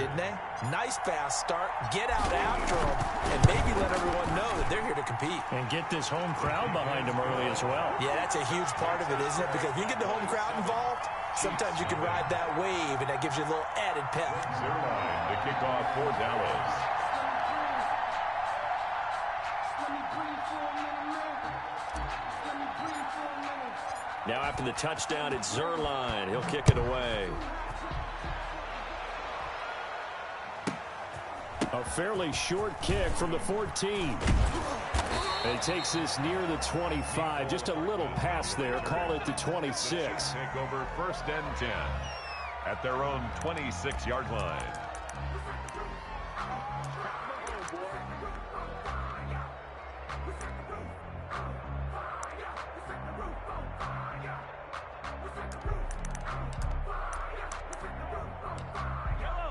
didn't they? Nice fast start, get out after them, and maybe let everyone know that they're here to compete. And get this home crowd behind them early as well. Yeah, that's a huge part of it, isn't it? Because if you get the home crowd involved, sometimes you can ride that wave, and that gives you a little added pep. 0-9 to kick off for Dallas. Now after the touchdown, it's Zerline. He'll kick it away. A fairly short kick from the 14. And it takes this near the 25. Just a little pass there. Call it the 26. Take over 1st and 10 at their own 26-yard line.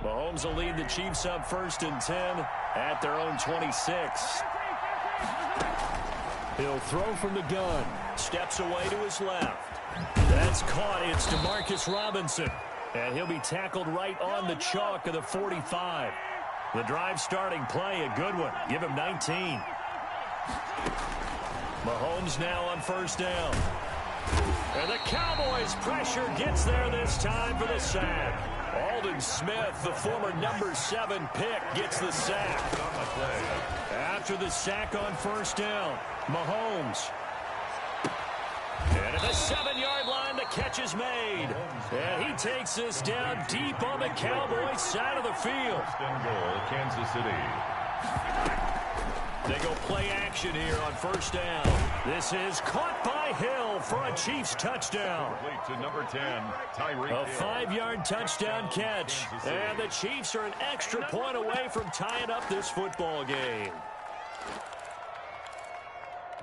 Mahomes will lead the Chiefs up 1st and 10 at their own 26. He'll throw from the gun. Steps away to his left. That's caught. It's Demarcus Robinson. And he'll be tackled right on the chalk of the 45. The drive starting play, a good one. Give him 19. Mahomes now on 1st down. And the Cowboys' pressure gets there this time for the sack. Aldon Smith, the former number 7 pick, gets the sack. After the sack on 1st down, Mahomes. And at the 7-yard line, the catch is made. And he takes this down deep on the Cowboys' side of the field. First and goal, Kansas City. They go play action here on 1st down. This is caught by Hill for a Chiefs touchdown. Complete to number 10, Tyreek A 5-yard touchdown catch. And the Chiefs are an extra point away from tying up this football game.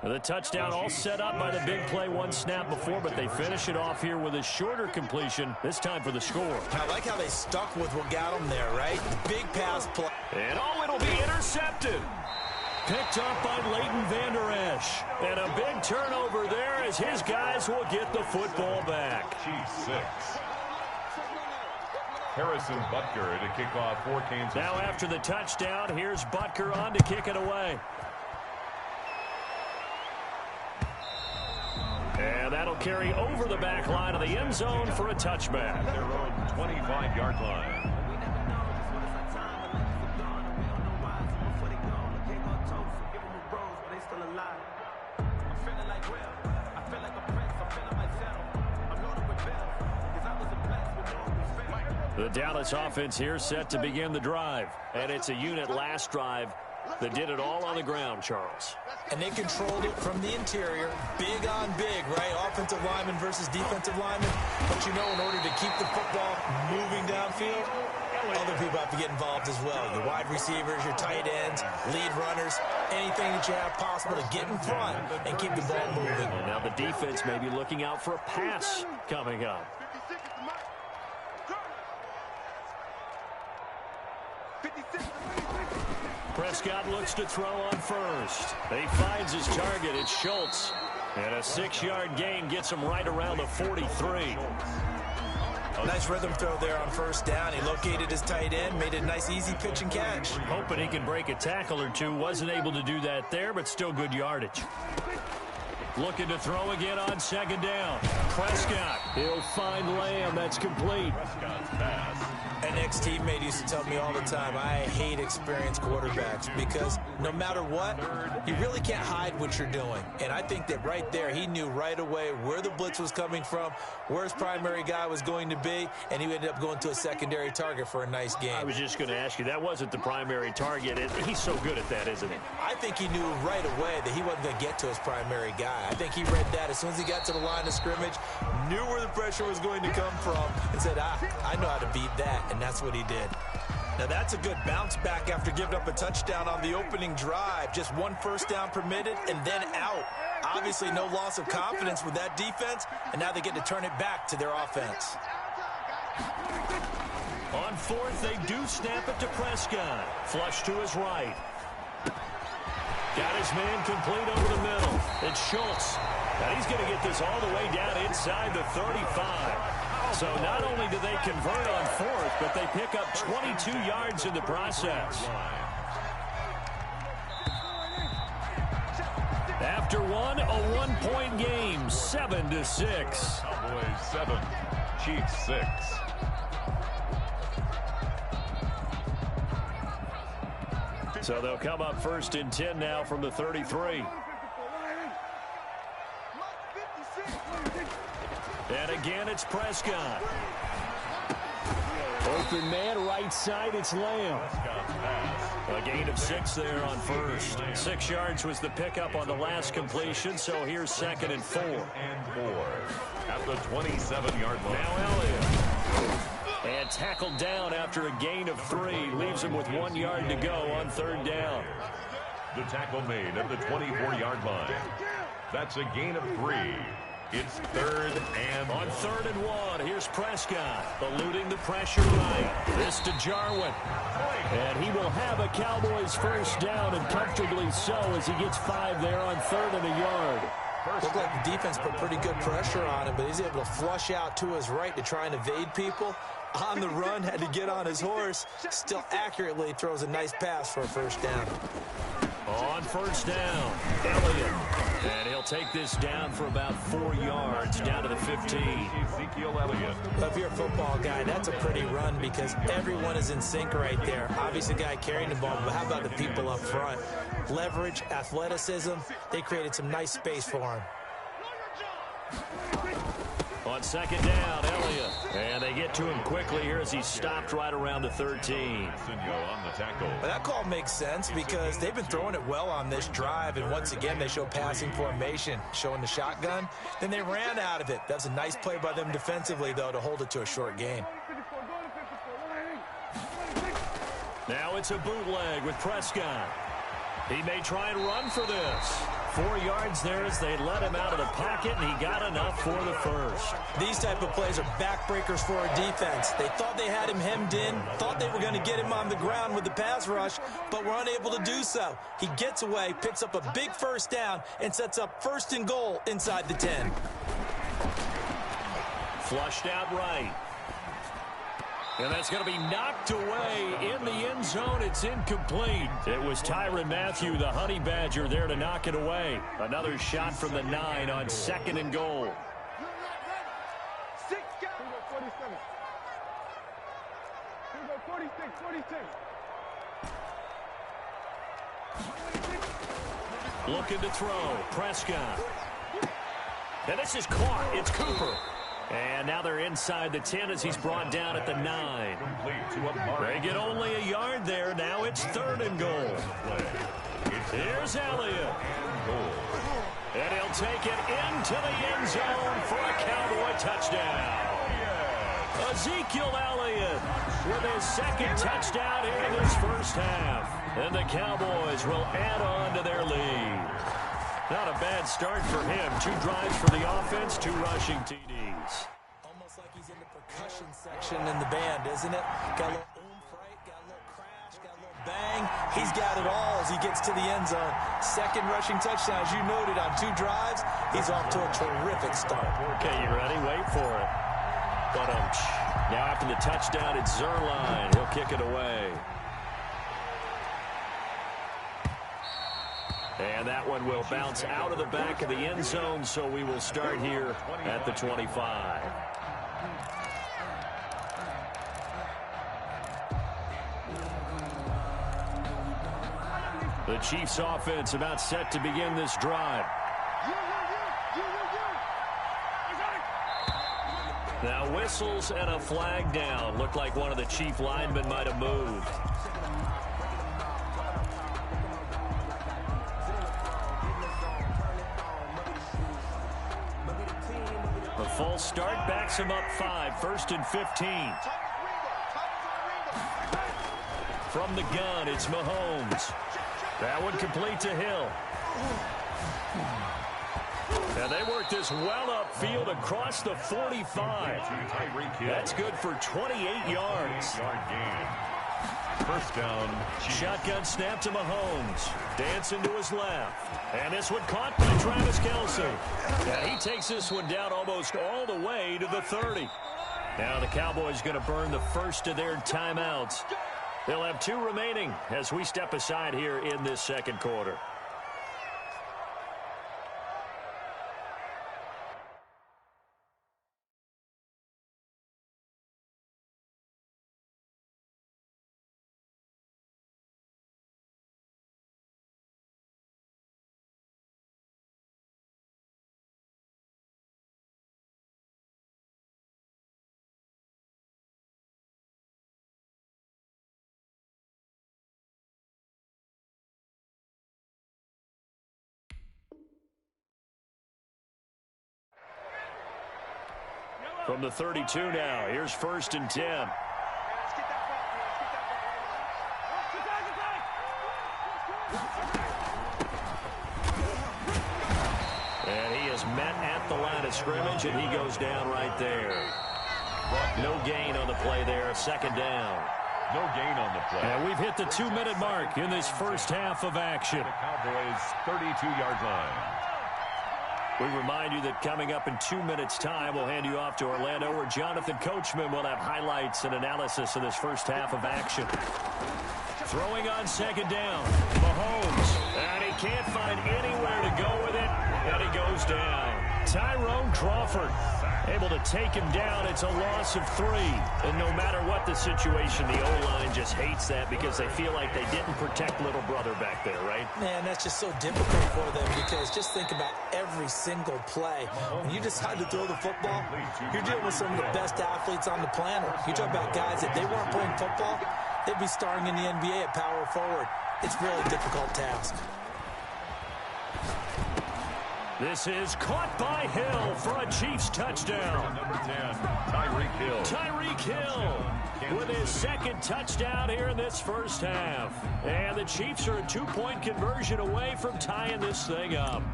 The touchdown all set up by the big play one snap before, but they finish it off here with a shorter completion, this time for the score. I like how they stuck with what got them there, right? The big pass play. And it'll be intercepted. Picked up by Leighton Vander Esch. And a big turnover there as his guys will get the football back. Chiefs 6. Harrison Butker to kick off for Kansas City. Now after the touchdown, here's Butker on to kick it away. And that'll carry over the back line of the end zone for a touchback. Their own 25-yard line. The Dallas offense here set to begin the drive. And it's a unit last drive that did it all on the ground, Charles. And they controlled it from the interior, big on big, right? Offensive lineman versus defensive lineman. But you know, in order to keep the football moving downfield, other people have to get involved as well. Your wide receivers, your tight ends, lead runners, anything that you have possible to get in front and keep the ball moving. Now the defense may be looking out for a pass coming up. Prescott looks to throw on 1st. He finds his target. It's Schultz. And a 6-yard gain gets him right around the 43. Nice rhythm throw there on 1st down. He located his tight end, made a nice easy pitch and catch. Hoping he can break a tackle or two. Wasn't able to do that there, but still good yardage. Looking to throw again on 2nd down. Prescott. He'll find Lamb. That's complete. Prescott's pass. An ex-teammate used to tell me all the time, I hate experienced quarterbacks because no matter what, you really can't hide what you're doing. And I think that right there, he knew right away where the blitz was coming from, where his primary guy was going to be, and he ended up going to a secondary target for a nice game. I was just going to ask you, that wasn't the primary target. He's so good at that, isn't he? I think he knew right away that he wasn't going to get to his primary guy. I think he read that as soon as he got to the line of scrimmage, knew where the pressure was going to come from, and said, I know how to beat that. And that's what he did. Now that's a good bounce back after giving up a touchdown on the opening drive. Just 1 1st down permitted and then out. Obviously no loss of confidence with that defense, and now they get to turn it back to their offense. On 4th, they do snap it to Prescott. Flush to his right. Got his man complete over the middle. It's Schultz. And he's going to get this all the way down inside the 35. So not only do they convert on fourth, but they pick up 22 yards in the process. After one, a one-point game, 7-6. Cowboys 7, Chiefs 6. So they'll come up 1st and 10 now from the 33. And again, it's Prescott. Open man, right side, it's Lamb. A gain of 6 there on first. 6 yards was the pickup on the last completion, so here's 2nd and 4. At the 27-yard line. Now Elliott. And tackled down after a gain of 3. Leaves him with 1 yard to go on 3rd down. The tackle made at the 24-yard line. That's a gain of 3. It's 3rd and on 3rd and 1. Here's Prescott eluding the pressure right. This to Jarwin. And he will have a Cowboys 1st down, and comfortably so, as he gets 5 there on 3rd and a yard. Looked like the defense put pretty good pressure on him, but he's able to flush out to his right to try and evade people. On the run, had to get on his horse. Still accurately throws a nice pass for a 1st down. On 1st down, Elliott. And he'll take this down for about 4 yards, down to the 15. Ezekiel Elliott. Well, if you're a football guy, that's a pretty run because everyone is in sync right there. Obviously, the guy carrying the ball, but how about the people up front? Leverage, athleticism, they created some nice space for him. On 2nd down, Elliott. And they get to him quickly here as he's stopped right around the 13. On the tackle. But that call makes sense because they've been throwing it well on this drive, and once again, they show passing formation, showing the shotgun. Then they ran out of it. That's a nice play by them defensively, though, to hold it to a short gain. Now it's a bootleg with Prescott. He may try and run for this. 4 yards there as they let him out of the pocket, and he got enough for the 1st. These type of plays are backbreakers for a defense. They thought they had him hemmed in, thought they were going to get him on the ground with the pass rush, but were unable to do so. He gets away, picks up a big 1st down, and sets up 1st and goal inside the 10. Flushed out right. And that's going to be knocked away in the end zone. It's incomplete. It was Tyrann Mathieu, the Honey Badger, there to knock it away. Another shot from the 9 on 2nd and goal. Looking to throw. Prescott. And this is caught. It's Cooper. And now they're inside the 10 as he's brought down at the 9. They get only a yard there. Now it's 3rd and goal. Here's Elliott. And he'll take it into the end zone for a Cowboy touchdown. Ezekiel Elliott with his 2nd touchdown here in this 1st half. And the Cowboys will add on to their lead. Not a bad start for him. 2 drives for the offense, 2 rushing TDs. Almost like he's in the percussion section in the band, isn't it? Got a little oomph, right? Got a little crash, got a little bang. He's got it all as he gets to the end zone. 2nd rushing touchdown, as you noted, on 2 drives. He's off to a terrific start. Okay, you ready? Wait for it. Now after the touchdown, it's Zuerlein. He'll kick it away. And that one will bounce out of the back of the end zone, so we will start here at the 25. The Chiefs offense about set to begin this drive. Now whistles and a flag down. Looked like one of the Chief linemen might have moved. The false start backs him up 5. 1st and 15. From the gun, it's Mahomes. That one complete to Hill. And they work this well upfield across the 45. That's good for 28 yards. 1st down. Shotgun snap to Mahomes. Dancing to his left. And this one caught by Travis Kelce. And he takes this one down almost all the way to the 30. Now the Cowboys going to burn the first of their timeouts. They'll have 2 remaining as we step aside here in this second quarter. From the 32 now, here's 1st and 10. And he is met at the line of scrimmage, and he goes down right there. No gain on the play there, 2nd down. No gain on the play. And we've hit the 2-minute mark in this first half of action. The Cowboys' 32-yard line. We remind you that coming up in 2 minutes' time, we'll hand you off to Orlando, where Jonathan Coachman will have highlights and analysis of this first half of action. Throwing on 2nd down, Mahomes. And he can't find anywhere to go with it, and he goes down. Tyrone Crawford able to take him down. It's a loss of 3. And no matter what the situation, the O-line just hates that because they feel like they didn't protect little brother back there, right? Man, that's just so difficult for them because just think about every single play. When you decide to throw the football, you're dealing with some of the best athletes on the planet. You talk about guys that they weren't playing football, they'd be starring in the NBA at power forward. It's a really difficult task. This is caught by Hill for a Chiefs touchdown. Number 10, Tyreek Hill. Tyreek Hill with his 2nd touchdown here in this first half. And the Chiefs are a 2-point conversion away from tying this thing up.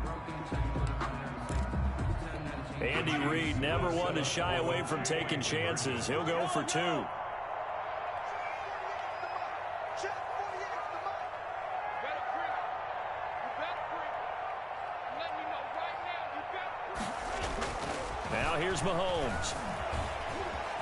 Andy Reid never one to shy away from taking chances. He'll go for 2. Now here's Mahomes.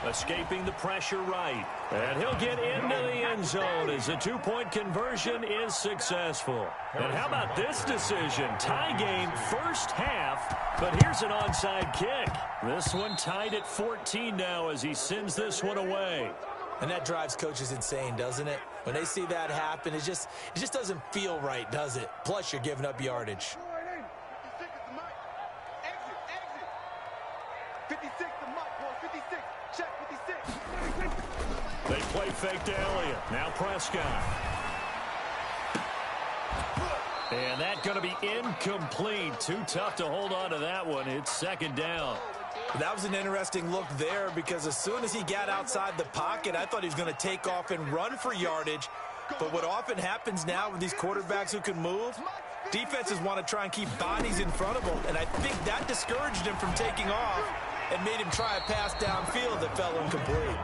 Escaping the pressure right. And he'll get into the end zone as the 2-point conversion is successful. And how about this decision? Tie game first half, but here's an onside kick. This one tied at 14 now as he sends this one away. And that drives coaches insane, doesn't it? When they see that happen, it just doesn't feel right, does it? Plus, you're giving up yardage. 56 to Mike, boy, 56. Check 56. They play fake to Elliott. Now Prescott. And that going to be incomplete. Too tough to hold on to that one. It's 2nd down. That was an interesting look there because as soon as he got outside the pocket, I thought he was going to take off and run for yardage. But what often happens now with these quarterbacks who can move, defenses want to try and keep bodies in front of them. And I think that discouraged him from taking off and made him try a pass downfield that fell incomplete.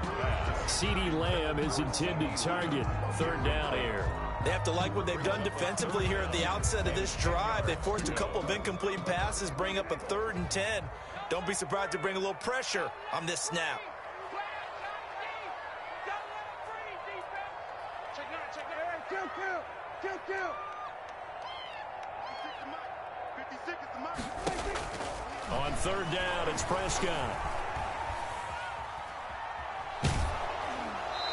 CeeDee Lamb is intended target. 3rd down here. They have to like what they've done defensively here at the outset of this drive. They forced a couple of incomplete passes, bring up a 3rd and 10. Don't be surprised to bring a little pressure on this snap. On 3rd down, it's Prescott.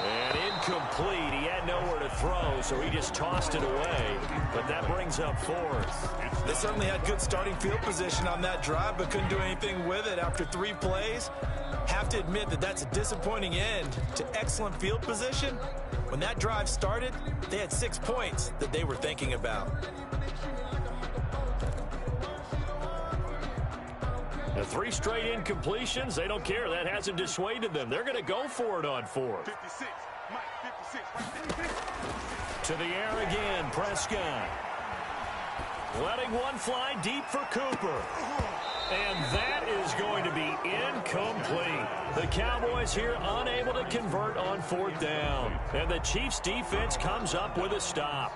And incomplete. He had nowhere to throw, so he just tossed it away. But that brings up 4th. They certainly had good starting field position on that drive, but couldn't do anything with it after 3 plays. Have to admit that that's a disappointing end to excellent field position. When that drive started, they had 6 points that they were thinking about. The 3 straight incompletions, they don't care. That hasn't dissuaded them. They're going to go for it on 4th. 56, Mike, 56. To the air again, Prescott. Letting one fly deep for Cooper. And that is going to be incomplete. The Cowboys here unable to convert on 4th down. And the Chiefs defense comes up with a stop.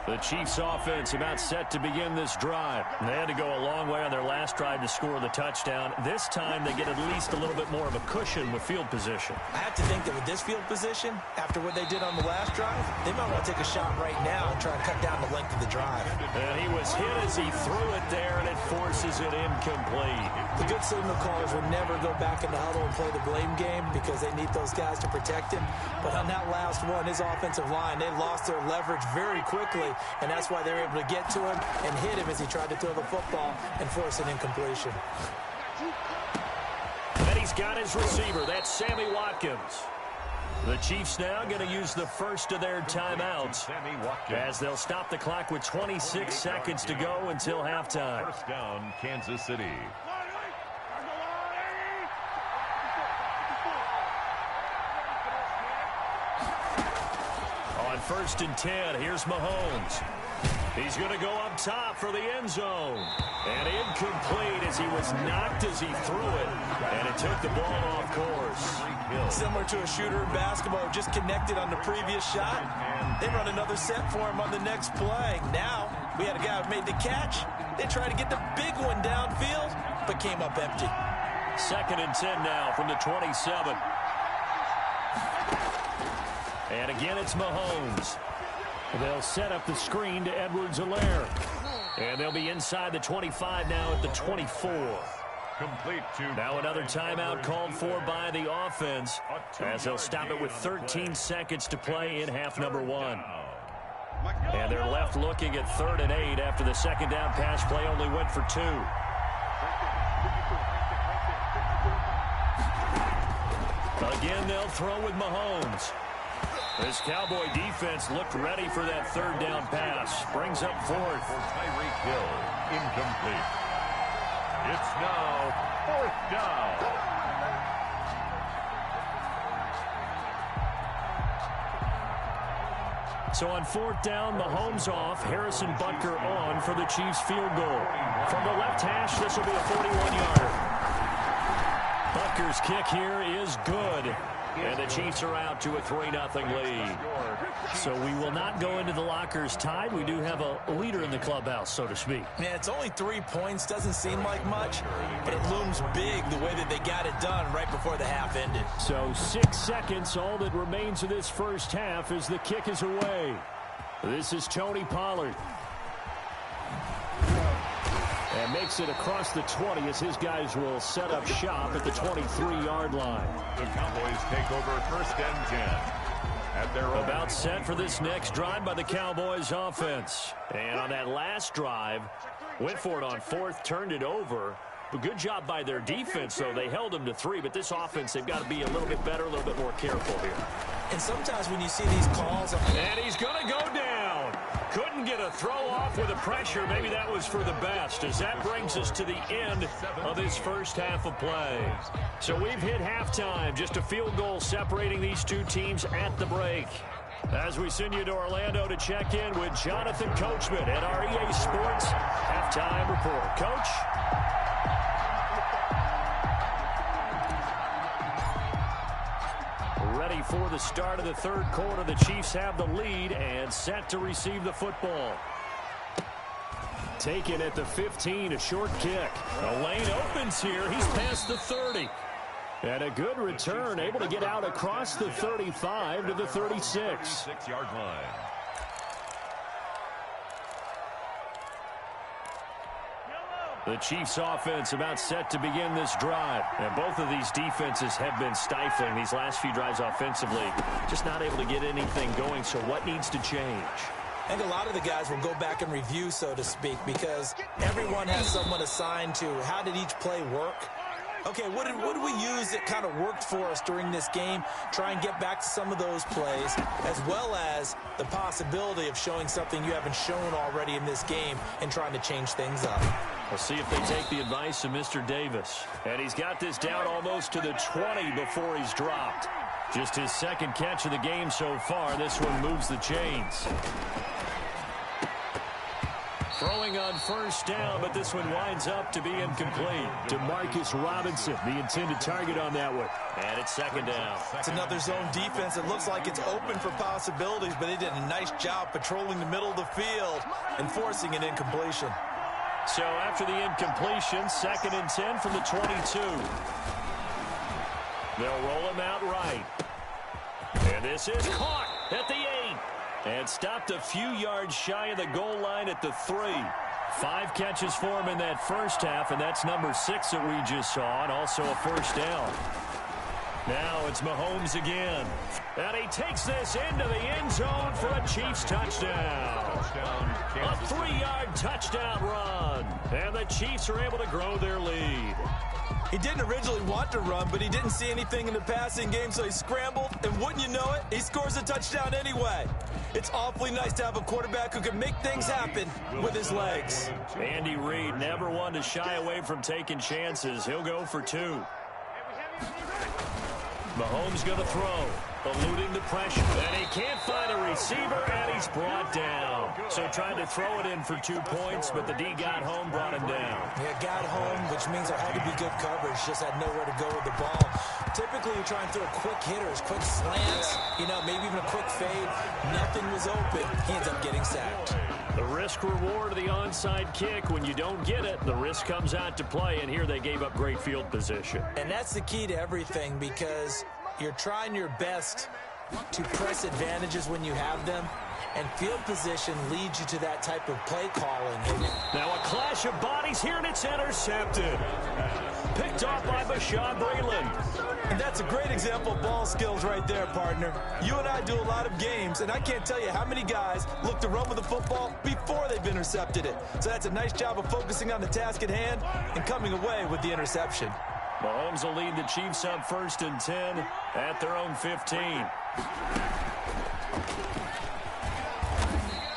The Chiefs offense about set to begin this drive. They had to go a long way on their last drive to score the touchdown. This time they get at least a little bit more of a cushion with field position. I have to think that with this field position, after what they did on the last drive, they might want to take a shot right now and try to cut down the length of the drive. And he was hit as he threw it there, and it forces it incomplete. The good signal callers will never go back in the huddle and play the blame game because they need those guys to protect him. But on that last one, his offensive line, they lost their leverage very quickly. And that's why they're able to get to him and hit him as he tried to throw the football and force an incompletion. And he's got his receiver. That's Sammy Watkins. The Chiefs now going to use the first of their timeouts as they'll stop the clock with 26 seconds to go until halftime. First down, Kansas City. On 1st and 10, here's Mahomes. He's going to go up top for the end zone. And incomplete as he was knocked as he threw it. And it took the ball off course. Similar to a shooter in basketball, just connected on the previous shot. They run another set for him on the next play. Now, we had a guy who made the catch. They tried to get the big one downfield, but came up empty. 2nd and 10 now from the 27. And again, it's Mahomes. They'll set up the screen to Edwards-Helaire. And they'll be inside the 25 now at the 24. Complete to now another timeout called for by the offense as they'll stop it with 13 seconds to play in half number 1. And they're left looking at 3rd and 8 after the second down pass play only went for 2. Again, they'll throw with Mahomes. This Cowboy defense looked ready for that 3rd down pass. Brings up 4th. for Tyreek Hill. Incomplete. It's now 4th down. So on 4th down, Mahomes off, Harrison Butker on for the Chiefs field goal. From the left hash, this will be a 41-yarder. Butker's kick here is good. And the Chiefs are out to a 3-0 lead. So we will not go into the lockers tied. We do have a leader in the clubhouse, so to speak. Man, it's only 3 points. Doesn't seem like much, but it looms big the way that they got it done right before the half ended. So 6 seconds, all that remains of this first half as the kick is away. This is Tony Pollard. And makes it across the 20 as his guys will set up shop at the 23-yard line. The Cowboys take over 1st and 10. At their about set for this next drive by the Cowboys offense. And on that last drive, went for it on 4th, turned it over. But good job by their defense, though. They held them to 3, but this offense, they've got to be a little bit better, a little bit more careful here. And sometimes when you see these calls... And he's going to go down. Couldn't get a throw off with the pressure. Maybe that was for the best, as that brings us to the end of this first half of play. So we've hit halftime. Just a field goal separating these two teams at the break. As we send you to Orlando to check in with Jonathan Coachman at our EA Sports Halftime Report. Coach? Ready for the start of the 3rd quarter. The Chiefs have the lead and set to receive the football. Taken at the 15, a short kick. The lane opens here. He's past the 30. And a good return, able to get out across the 35 to the 36. 6-yard line. The Chiefs offense about set to begin this drive. And both of these defenses have been stifling these last few drives offensively. Just not able to get anything going. So what needs to change? I think a lot of the guys will go back and review, so to speak, because everyone has someone assigned to how did each play work. Okay, what did we use that kind of worked for us during this game? Try and get back to some of those plays, as well as the possibility of showing something you haven't shown already in this game and trying to change things up. We'll see if they take the advice of Mr. Davis. And he's got this down almost to the 20 before he's dropped. Just his 2nd catch of the game so far. This one moves the chains. Throwing on first down, but this one winds up to be incomplete. Demarcus Robinson, the intended target on that one. And it's second down. It's another zone defense. It looks like it's open for possibilities, but they did a nice job patrolling the middle of the field and forcing an incompletion. So after the incompletion, 2nd and 10 from the 22. They'll roll him out right. And this is caught at the 8. And stopped a few yards shy of the goal line at the 3. 5 catches for him in that first half, and that's number 6 that we just saw, and also a first down. Now it's Mahomes again. And he takes this into the end zone for a Chiefs touchdown. A 3-yard touchdown run. And the Chiefs are able to grow their lead. He didn't originally want to run, but he didn't see anything in the passing game, so he scrambled, and wouldn't you know it, he scores a touchdown anyway. It's awfully nice to have a quarterback who can make things happen with his legs. Andy Reid never one to shy away from taking chances. He'll go for 2. Mahomes going to throw, eluding the pressure. And he can't find a receiver, and he's brought down. So trying to throw it in for 2 points, but the D got home, brought him down. Yeah, got home, which means there had to be good coverage. Just had nowhere to go with the ball. Typically, you try and throw quick hitters, quick slants, maybe even a quick fade. Nothing was open. He ends up getting sacked. The risk-reward of the onside kick. When you don't get it, the risk comes out to play, and here they gave up great field position. And that's the key to everything, because you're trying your best to press advantages when you have them, and field position leads you to that type of play calling. Now a clash of bodies here, and it's intercepted. Picked off by Bashaud Breeland. And that's a great example of ball skills right there, partner. You and I do a lot of games, and I can't tell you how many guys look to run with the football before they've intercepted it. So that's a nice job of focusing on the task at hand and coming away with the interception. Mahomes will lead the Chiefs up 1st and 10 at their own 15.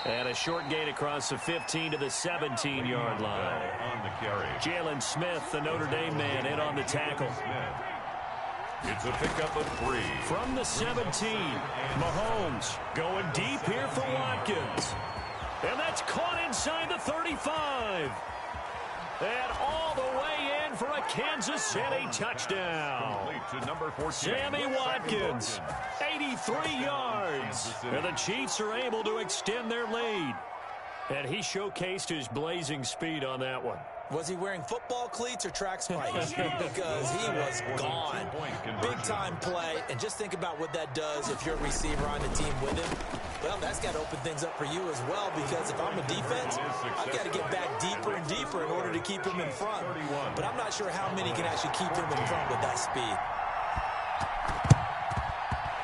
And a short gain across the 15 to the 17-yard line. On the carry. Jalen Smith, the Notre Dame man, in on the tackle. It's a pickup of 3. From the 17, Mahomes going deep here for Watkins. And that's caught inside the 35. And all the way in for a Kansas City touchdown. To number 14. Sammy Watkins, 83 yards. And the Chiefs are able to extend their lead. And he showcased his blazing speed on that one. Was he wearing football cleats or track spikes? Because he was gone. Big-time play. And just think about what that does if you're a receiver on the team with him. Well, that's got to open things up for you as well, because if I'm a defense, I've got to get back deeper and deeper in order to keep him in front. But I'm not sure how many can actually keep him in front with that speed.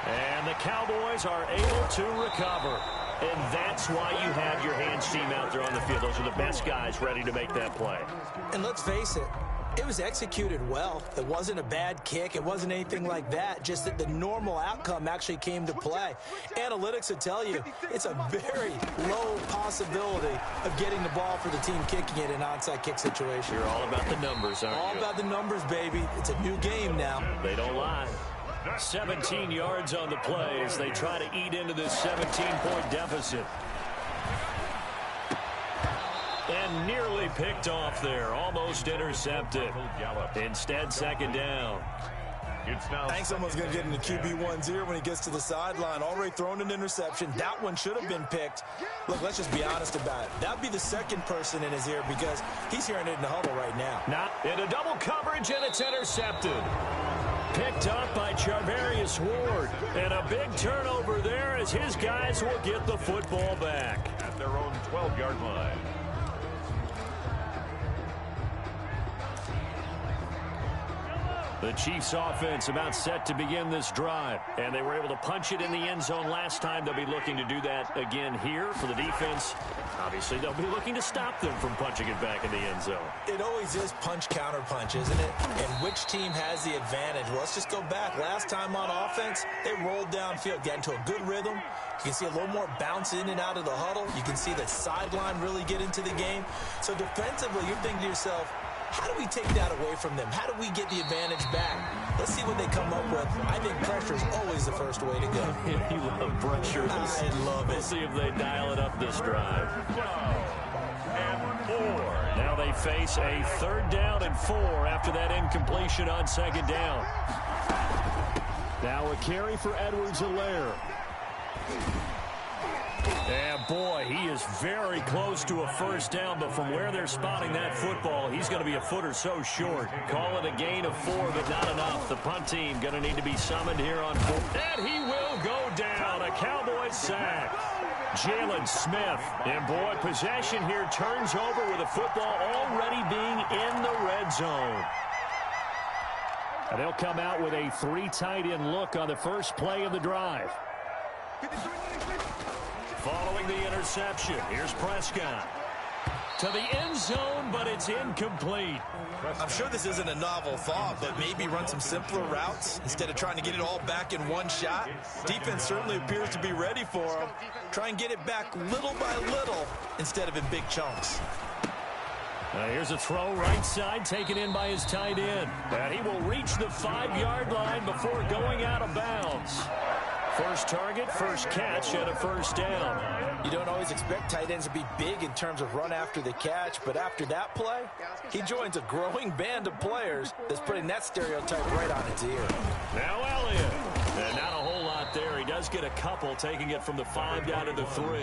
And the Cowboys are able to recover. And that's why you have your hands team out there on the field. Those are the best guys ready to make that play. And let's face it, it was executed well. It wasn't a bad kick. It wasn't anything like that. Just that the normal outcome actually came to play. Analytics will tell you it's a very low possibility of getting the ball for the team kicking it in an onside kick situation. You're all about the numbers, aren't you? All about the numbers, baby. It's a new game now. They don't lie. 17 yards on the play as they try to eat into this 17-point deficit. And nearly picked off there. Almost intercepted. Instead, 2nd down. I think someone's going to get into QB1's ear when he gets to the sideline. Already thrown an interception. That one should have been picked. Look, let's just be honest about it. That would be the second person in his ear, because he's hearing it in the huddle right now. Not in a double coverage, and it's intercepted. Picked up by Charvarius Ward. And a big turnover there as his guys will get the football back. At their own 12-yard line. The Chiefs offense about set to begin this drive. And they were able to punch it in the end zone last time. They'll be looking to do that again here for the defense. Obviously, they'll be looking to stop them from punching it back in the end zone. It always is punch-counter-punch, isn't it? And which team has the advantage? Well, let's just go back. Last time on offense, they rolled downfield, got into a good rhythm. You can see a little more bounce in and out of the huddle. You can see the sideline really get into the game. So defensively, you're thinking to yourself, how do we take that away from them? How do we get the advantage back? Let's see what they come up with. I think pressure is always the first way to go. You love pressure. I love it. We'll see if they dial it up this drive. And face a 3rd down and 4 after that incompletion on 2nd down. Now a carry for Edwards-Helaire. And boy, he is very close to a 1st down, but from where they're spotting that football, he's going to be a foot or so short. Call it a gain of 4, but not enough. The punt team going to need to be summoned here on 4. And he will go down. A Cowboys sack. Jalen Smith. And boy, possession here turns over with the football already being in the red zone. And they'll come out with a 3 tight end look on the first play of the drive. Following the interception, here's Prescott. To the end zone, but it's incomplete. I'm sure this isn't a novel thought, but maybe run some simpler routes instead of trying to get it all back in one shot. Defense certainly appears to be ready for him. Try and get it back little by little instead of in big chunks. Here's a throw right side, taken in by his tight end. And he will reach the 5-yard line before going out of bounds. First target, first catch, and a 1st down. You don't always expect tight ends to be big in terms of run after the catch, but after that play, he joins a growing band of players that's putting that stereotype right on its ear. Now Elliott. And not a whole lot there. He does get a couple, taking it from the 5 down to the 3.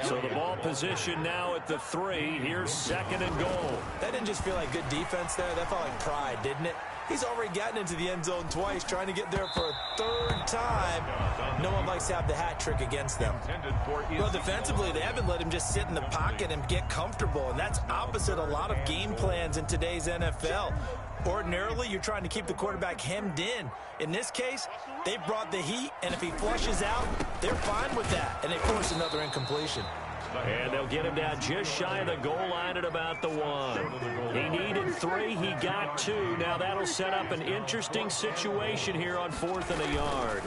So the ball position now at the 3. Here's 2nd and goal. That didn't just feel like good defense there. That felt like pride, didn't it? He's already gotten into the end zone twice, trying to get there for a 3rd time. No one likes to have the hat trick against them. Well, defensively, they haven't let him just sit in the pocket and get comfortable, and that's opposite a lot of game plans in today's NFL. Ordinarily, you're trying to keep the quarterback hemmed in. In this case, they brought the heat, and if he flushes out, they're fine with that, and they force another incompletion. And they'll get him down just shy of the goal line at about the 1. He needed 3. He got 2. Now that'll set up an interesting situation here on 4th and a yard.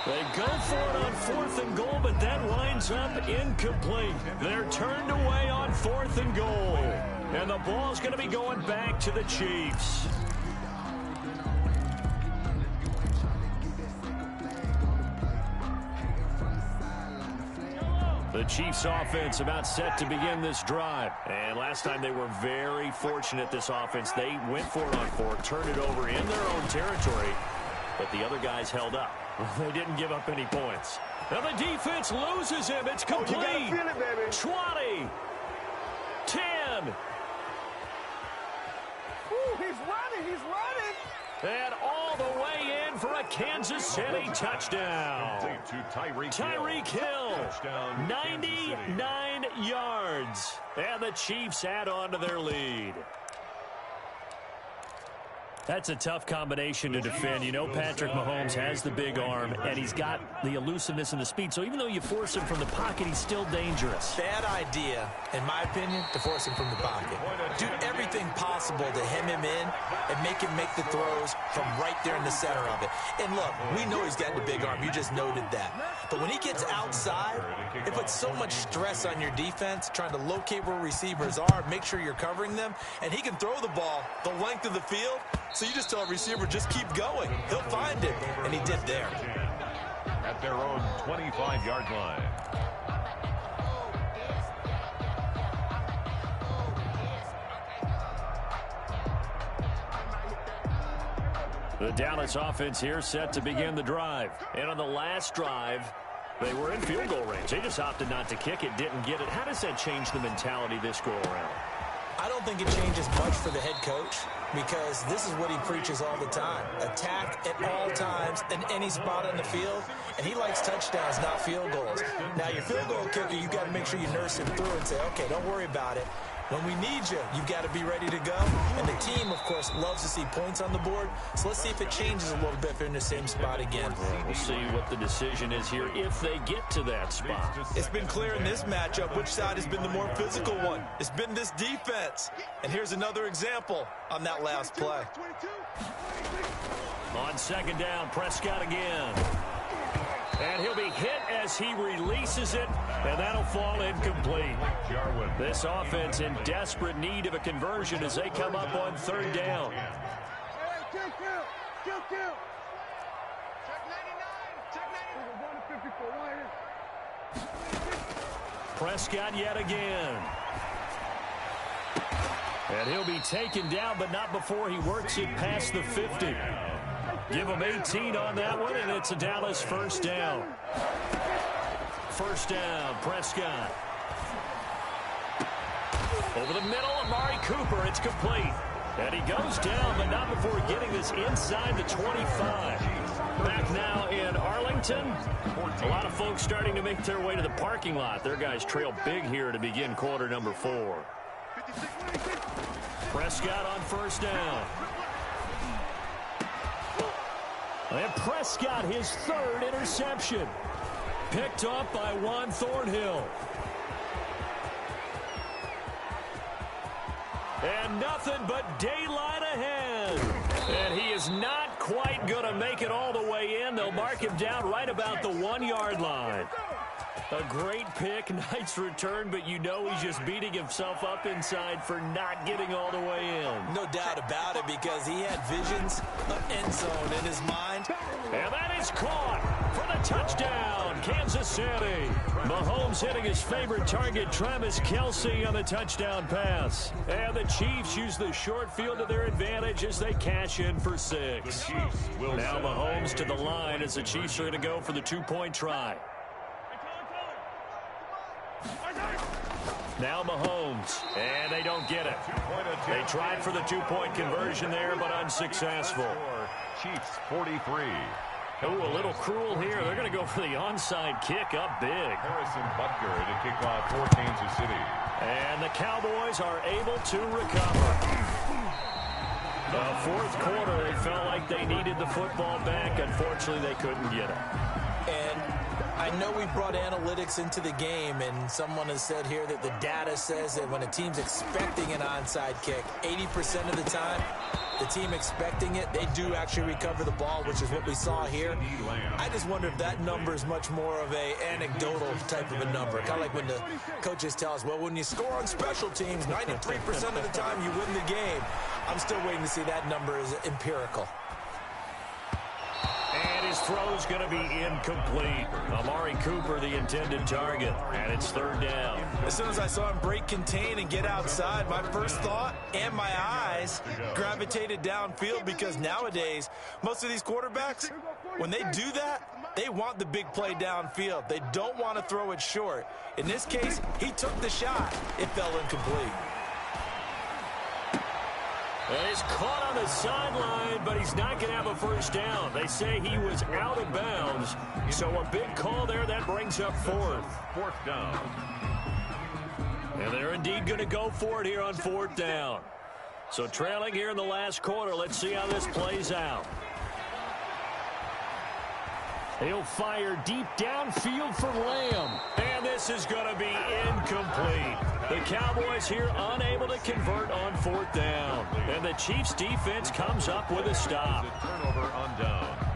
They go for it on 4th and goal, but that winds up incomplete. They're turned away on 4th and goal. And the ball's going to be going back to the Chiefs. The Chiefs offense about set to begin this drive. And last time they were very fortunate, this offense. They went for it on 4, turned it over in their own territory, but the other guys held up. They didn't give up any points. Now the defense loses him. It's complete. Oh, you gotta feel it, baby. 20. 10. Ooh, he's running. He's running. And all the way in for a Kansas City touchdown. Tyreek Hill, 99 yards. And the Chiefs add on to their lead. That's a tough combination to defend. You know Patrick Mahomes has the big arm, and he's got the elusiveness and the speed. So even though you force him from the pocket, he's still dangerous. Bad idea, in my opinion, to force him from the pocket. Do everything possible to hem him in and make him make the throws from right there in the center of it. And look, we know he's got the big arm. You just noted that. But when he gets outside, it puts so much stress on your defense trying to locate where receivers are, make sure you're covering them, and he can throw the ball the length of the field. So you just tell a receiver, just keep going. He'll find it, and he did there. At their own 25-yard line. The Dallas offense here set to begin the drive. And on the last drive, they were in field goal range. They just opted not to kick it, didn't get it. How does that change the mentality this go-around? I don't think it changes much for the head coach because this is what he preaches all the time. Attack at all times in any spot on the field, and he likes touchdowns, not field goals. Now, your field goal kicker, you've got to make sure you nurse him through and say, okay, don't worry about it. When we need you, you've got to be ready to go. And the team, of course, loves to see points on the board. So let's see if it changes a little bit if they're in the same spot again. We'll see what the decision is here if they get to that spot. It's been clear in this matchup which side has been the more physical one. It's been this defense. And here's another example on that last play. On second down, Prescott again. And he'll be hit as he releases it, and that'll fall incomplete. This offense in desperate need of a conversion as they come up on third down. Prescott yet again. And he'll be taken down, but not before he works it past the 50. Give him 18 on that one, and it's a Dallas first down. First down, Prescott. Over the middle, Amari Cooper. It's complete. And he goes down, but not before getting this inside the 25. Back now in Arlington. A lot of folks starting to make their way to the parking lot. Their guys trail big here to begin quarter number 4. Prescott on first down. And Prescott, his 3rd interception. Picked up by Juan Thornhill. And nothing but daylight ahead. And he is not quite going to make it all the way in. They'll mark him down right about the 1-yard line. A great pick, nice return, but you know he's just beating himself up inside for not getting all the way in. No doubt about it, because he had visions of end zone in his mind. And that is caught for the touchdown, Kansas City. Mahomes hitting his favorite target, Travis Kelce, on the touchdown pass. And the Chiefs use the short field to their advantage as they cash in for 6. Now Mahomes to the line as the Chiefs are going to go for the 2-point try. Now Mahomes, and they don't get it. They tried for the 2-point conversion there, but unsuccessful. Chiefs 43. Oh, a little cruel here. They're going to go for the onside kick up big. Harrison Butker to kick off for Kansas City. And the Cowboys are able to recover. The 4th quarter, they felt like they needed the football back. Unfortunately, they couldn't get it. And I know we brought analytics into the game, and someone has said here that the data says that when a team's expecting an onside kick, 80% of the time, the team expecting it, they do actually recover the ball, which is what we saw here. I just wonder if that number is much more of a anecdotal type of a number. Kind of like when the coaches tell us, well, when you score on special teams, 93% of the time you win the game. I'm still waiting to see that number is empirical. And his throw's going to be incomplete. Amari Cooper, the intended target, and it's 3rd down. As soon as I saw him break contain and get outside, my first thought and my eyes gravitated downfield, because nowadays, most of these quarterbacks, when they do that, they want the big play downfield. They don't want to throw it short. In this case, he took the shot. It fell incomplete. And he's caught on the sideline, but he's not going to have a first down. They say he was out of bounds. So a big call there. That brings up 4th. 4th down. And they're indeed going to go for it here on 4th down. So trailing here in the last quarter. Let's see how this plays out. He'll fire deep downfield for Lamb. And this is going to be incomplete. The Cowboys here unable to convert on 4th down. And the Chiefs defense comes up with a stop. The turnover on downs.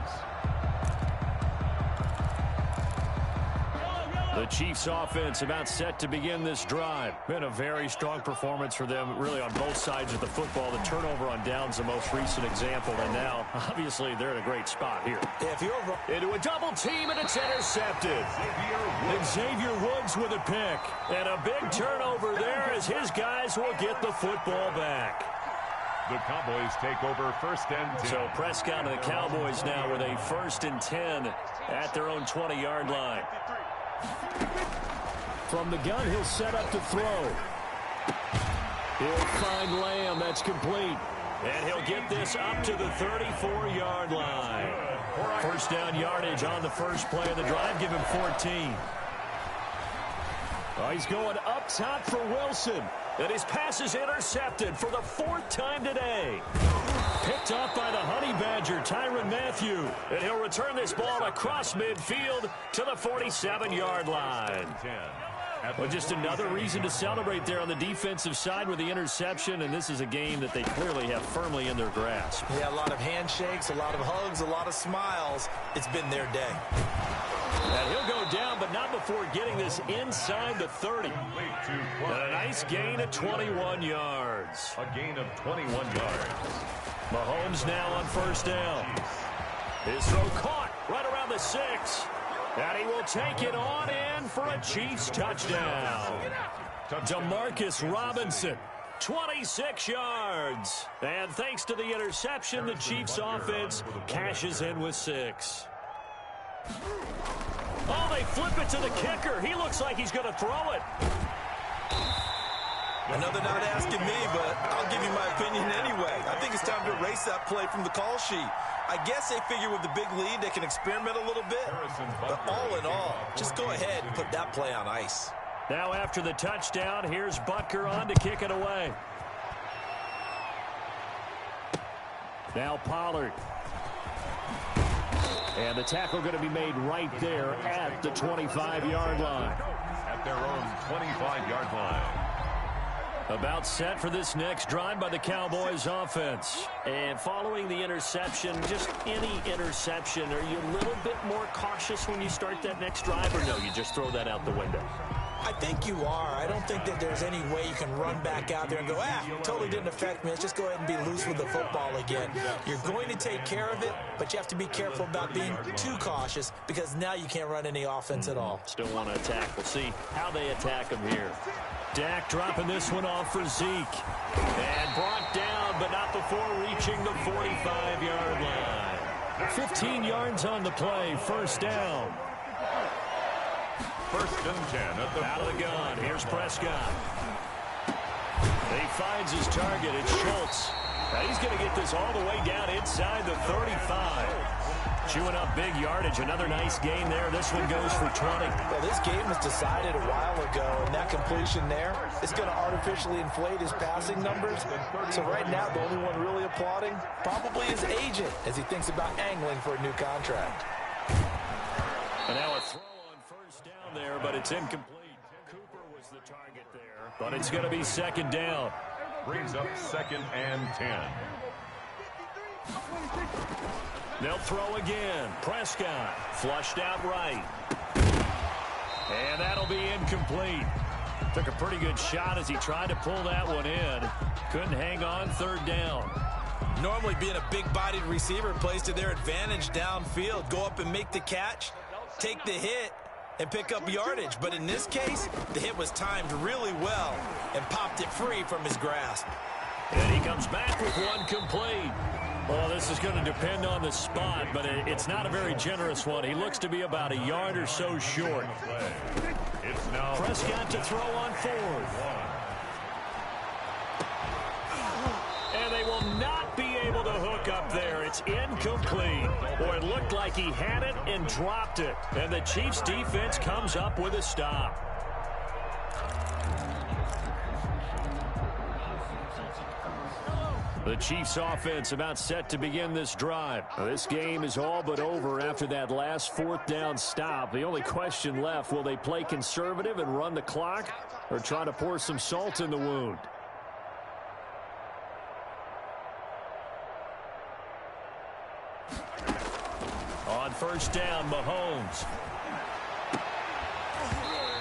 The Chiefs offense about set to begin this drive. Been a very strong performance for them, really, on both sides of the football. The turnover on downs, the most recent example. And now, obviously, they're in a great spot here. If you're into a double team, and it's intercepted. And Xavier Woods with a pick. And a big turnover there as his guys will get the football back. The Cowboys take over 1st and 10. So Prescott and the Cowboys now with a 1st and 10 at their own 20-yard line. From the gun, he'll set up to throw. He'll find Lamb. That's complete. And he'll get this up to the 34-yard line. 1st down yardage on the first play of the drive. Give him 14. Oh, he's going up top for Wilson. And his pass is intercepted for the 4th time today. Picked up by the Honey Badger, Tyrann Mathieu. And he'll return this ball across midfield to the 47-yard line. Well, just another reason to celebrate there on the defensive side with the interception, and this is a game that they clearly have firmly in their grasp. Yeah, a lot of handshakes, a lot of hugs, a lot of smiles. It's been their day. And he'll go down, but not before getting this inside the 30. And a nice gain of 21 yards. A gain of 21 yards. Mahomes now on 1st down. His throw caught right around the 6. And he will take it on in for a Chiefs touchdown. DeMarcus Robinson, 26 yards. And thanks to the interception, the Chiefs offense cashes in with 6. Oh, they flip it to the kicker. He looks like he's going to throw it. I know they're not asking me, but I'll give you my opinion anyway. I think it's time to erase that play from the call sheet. I guess they figure with the big lead they can experiment a little bit. But all in all, just go ahead and put that play on ice. Now after the touchdown, here's Butker on to kick it away. Now Pollard. And the tackle going to be made right there at the 25-yard line. At their own 25-yard line. About set for this next drive by the Cowboys offense. And following the interception, just any interception, are you a little bit more cautious when you start that next drive, or no, you just throw that out the window? I think you are. I don't think that there's any way you can run back out there and go, totally didn't affect me. Let's just go ahead and be loose with the football again. You're going to take care of it, but you have to be careful about being too cautious because now you can't run any offense at all. Still want to attack. We'll see how they attack him here. Dak dropping this one off for Zeke. And brought down, but not before reaching the 45-yard line. 15 yards on the play, first down. First and 10 at the out of the gun. Here's Prescott. He finds his target. It's Schultz. Now he's going to get this all the way down inside the 35. Chewing up big yardage. Another nice gain there. This one goes for 20. Well, this game was decided a while ago, and that completion there is going to artificially inflate his passing numbers. So right now, the only one really applauding probably his agent as he thinks about angling for a new contract. And now a throw on first down there, but it's incomplete. Cooper was the target there, but it's going to be second down. brings up second and 10. They'll throw again. Prescott flushed out right. And that'll be incomplete. Took a pretty good shot as he tried to pull that one in. Couldn't hang on, third down. Normally being a big-bodied receiver plays to their advantage downfield. Go up and make the catch, take the hit, and pick up yardage. But in this case, the hit was timed really well and popped it free from his grasp. And he comes back with one complete. Well, this is going to depend on the spot, but it's not a very generous one. He looks to be about a yard or so short. It's now Prescott to throw on fourth. And they will not be able to hook up there. It's incomplete. Boy, it looked like he had it and dropped it. And the Chiefs defense comes up with a stop. The Chiefs offense about set to begin this drive. Now, this game is all but over after that last fourth down stop. The only question left, will they play conservative and run the clock or try to pour some salt in the wound? On first down, Mahomes.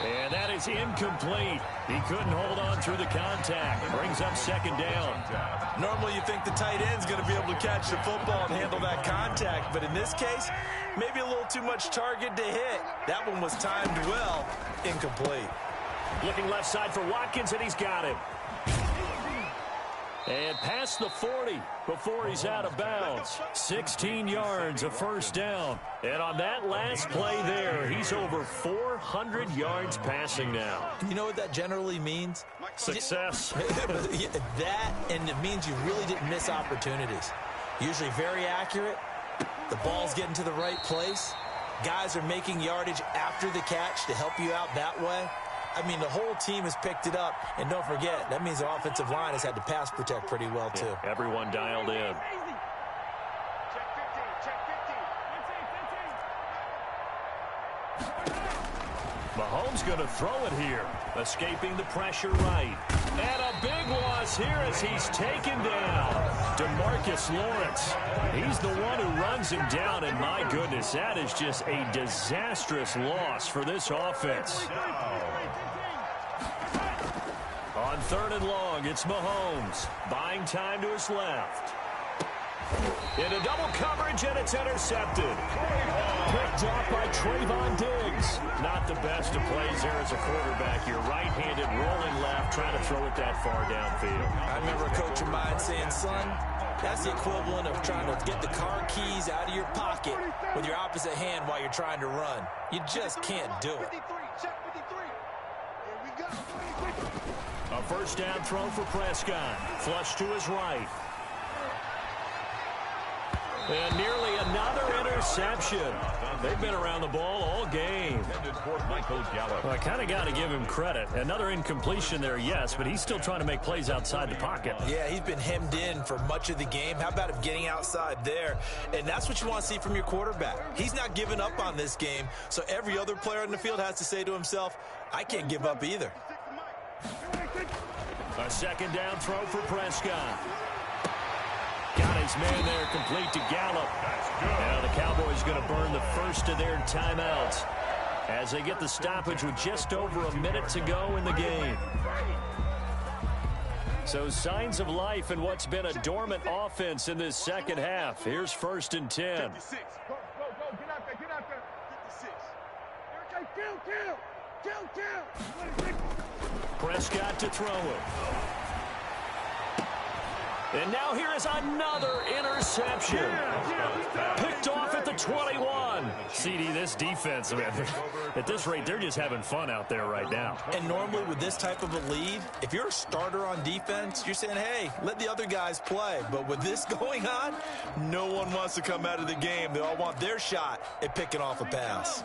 And that is incomplete. He couldn't hold on through the contact. Brings up second down. Normally you think the tight end's going to be able to catch the football and handle that contact, but in this case, maybe a little too much target to hit. That one was timed well. Incomplete. Looking left side for Watkins, and he's got it. And past the 40 before he's out of bounds. 16 yards, a first down. And on that last play there, he's over 400 yards passing now. You know what that generally means? Success. That, and it means you really didn't miss opportunities. Usually very accurate. The ball's getting to the right place. Guys are making yardage after the catch to help you out that way. I mean, the whole team has picked it up. And don't forget, that means the offensive line has had to pass protect pretty well, too. Yeah, everyone dialed in. Check 15. Mahomes going to throw it here. Escaping the pressure right. And a big loss here as he's taken down. DeMarcus Lawrence. He's the one who runs him down. And my goodness, that is just a disastrous loss for this offense. On third and long, it's Mahomes. Buying time to his left. Into double coverage, and it's intercepted. Picked off by Trayvon Diggs. Not the best of plays there as a quarterback. You're right-handed, rolling left. trying to throw it that far downfield. I remember a coach of mine saying, son, that's the equivalent of trying to get the car keys out of your pocket with your opposite hand while you're trying to run. You just can't do it. 53, check 53. Here we go. A first down throw for Prescott. Flush to his right. And nearly another interception. They've been around the ball all game. Well, I kind of got to give him credit. Another incompletion there, yes, but he's still trying to make plays outside the pocket. Yeah, he's been hemmed in for much of the game. How about him getting outside there? And that's what you want to see from your quarterback. He's not giving up on this game, so every other player in the field has to say to himself, I can't give up either. A second down throw for Prescott. Got his man there, complete to Gallup. Now the Cowboys going to burn the first of their timeouts as they get the stoppage with just over a minute to go in the game. So signs of life in what's been a dormant offense in this second half. Here's 1st and 10. 56. Go, get out there, 56. Kill. Prescott to throw it. And now here is another interception. Picked off at the 21. CD, this defense, at this rate, they're just having fun out there right now. And normally with this type of a lead, if you're a starter on defense, you're saying, hey, let the other guys play. But with this going on, no one wants to come out of the game. They all want their shot at picking off a pass.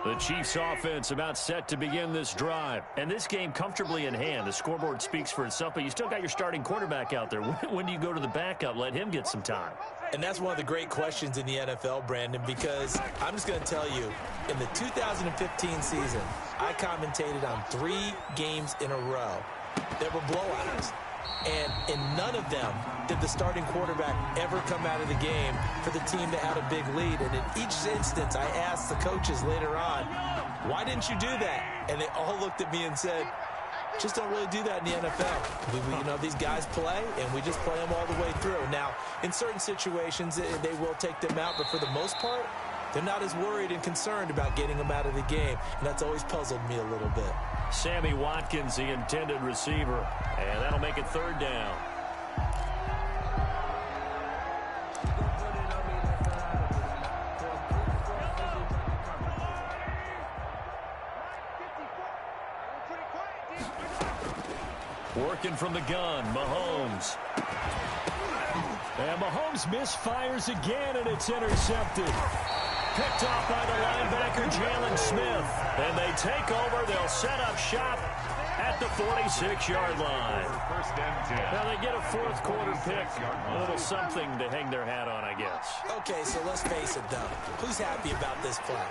The Chiefs offense about set to begin this drive. And this game comfortably in hand. The scoreboard speaks for itself, but you still got your starting quarterback out there. When do you go to the backup? Let him get some time. And that's one of the great questions in the NFL, Brandon, because I'm just going to tell you, in the 2015 season, I commentated on 3 games in a row that were blowouts. And in none of them did the starting quarterback ever come out of the game for the team that had a big lead. And in each instance, I asked the coaches later on, why didn't you do that? And they all looked at me and said, just don't really do that in the NFL. These guys play, and we just play them all the way through. Now, in certain situations, they will take them out, but for the most part, they're not as worried and concerned about getting them out of the game, and that's always puzzled me a little bit. Sammy Watkins, the intended receiver, and that'll make it 3rd down. Working from the gun, Mahomes. And Mahomes misfires again, and it's intercepted. Picked off by the linebacker, Jalen Smith. And they take over. They'll set up shop at the 46-yard line. Now they get a 4th quarter pick. A little something to hang their hat on, I guess. Okay, so let's face it, though. Who's happy about this play?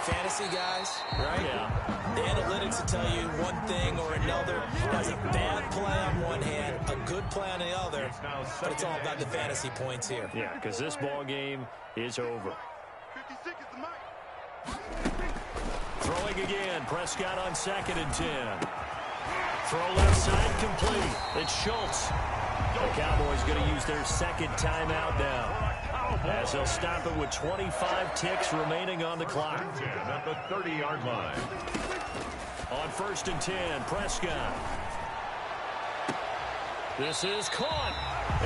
Fantasy guys, right? Yeah. The analytics will tell you one thing or another. That's a bad play on one hand, a good play on the other, but it's all about the fantasy points here. Yeah, because this ball game is over. 56 is the mic. Throwing again, Prescott on 2nd and 10. Throw left side complete. It's Schultz. The Cowboys going to use their 2nd timeout now, as they'll stop it with 25 ticks remaining on the clock. At the 30-yard line. On 1st and 10, Prescott. This is caught.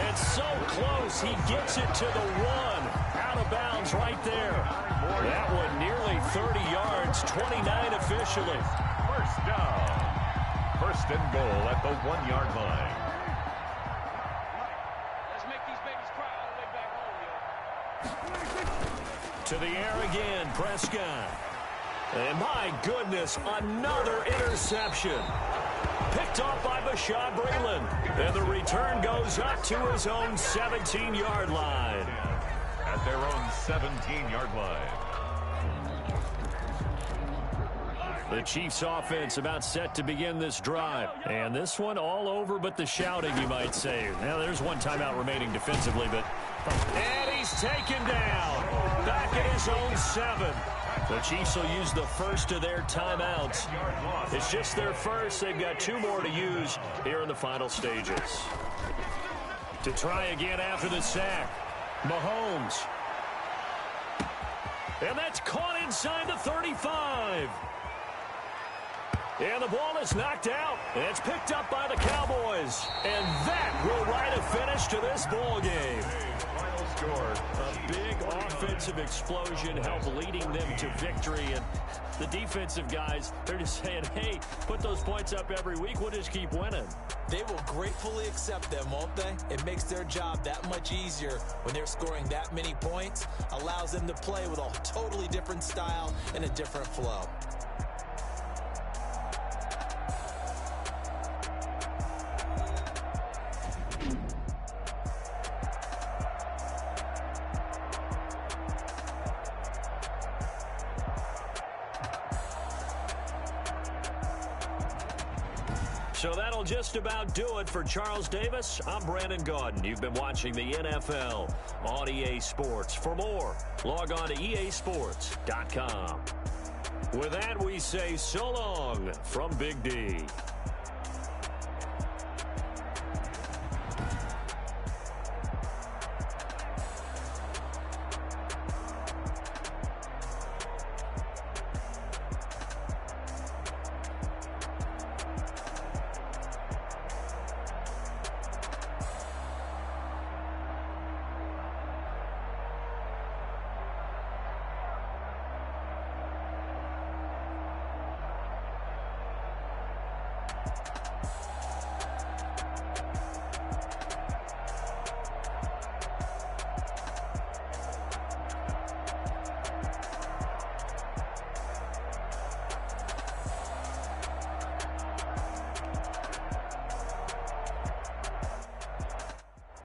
It's so close. He gets it to the 1. Out of bounds right there. That one nearly 30 yards, 29 officially. First down. 1st and goal at the 1-yard line. Let's make these babies cry all the way back home, yo. To the air again, Prescott. And my goodness, another interception. Picked off by Bashaud Breeland. And the return goes up to his own 17-yard line. At their own 17-yard line. The Chiefs offense about set to begin this drive. And this one all over but the shouting, you might say. Now, there's one timeout remaining defensively, but... And he's taken down. Back at his own 7. The Chiefs will use the first of their timeouts. It's just their first. They've got 2 more to use here in the final stages. To try again after the sack, Mahomes. And that's caught inside the 35. And the ball is knocked out. And it's picked up by the Cowboys. And that will write a finish to this ball game. Final score. A big offensive explosion helped leading them to victory. And the defensive guys, they're just saying, hey, put those points up every week. We'll just keep winning. They will gratefully accept them, won't they? It makes their job that much easier when they're scoring that many points. Allows them to play with a totally different style and a different flow. So that'll just about do it for Charles Davis. I'm Brandon Gaudin. You've been watching the NFL on EA Sports. For more, log on to easports.com. With that, we say so long from Big D.